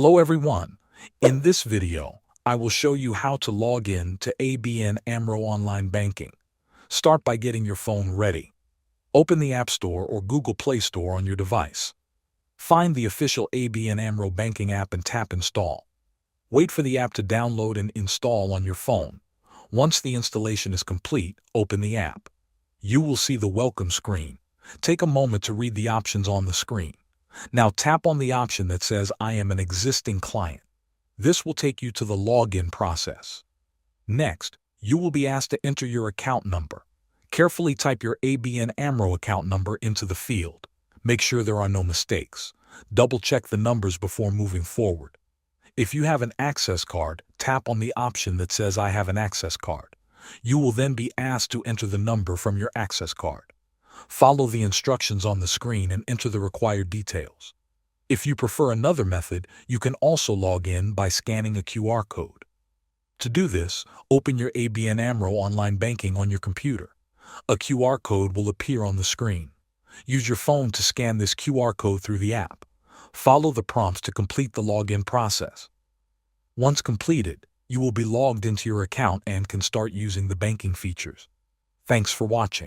Hello everyone. In this video, I will show you how to log in to ABN AMRO online banking. Start by getting your phone ready. Open the App Store or Google Play Store on your device. Find the official ABN AMRO banking app and tap Install. Wait for the app to download and install on your phone. Once the installation is complete, open the app. You will see the welcome screen. Take a moment to read the options on the screen. Now tap on the option that says I am an existing client. This will take you to the login process. Next, you will be asked to enter your account number. Carefully type your ABN AMRO account number into the field. Make sure there are no mistakes. Double-check the numbers before moving forward. If you have an access card, tap on the option that says I have an access card. You will then be asked to enter the number from your access card. Follow the instructions on the screen and enter the required details. If you prefer another method, you can also log in by scanning a QR code. To do this, open your ABN AMRO online banking on your computer. A QR code will appear on the screen. Use your phone to scan this QR code through the app. Follow the prompts to complete the login process. Once completed, you will be logged into your account and can start using the banking features. Thanks for watching.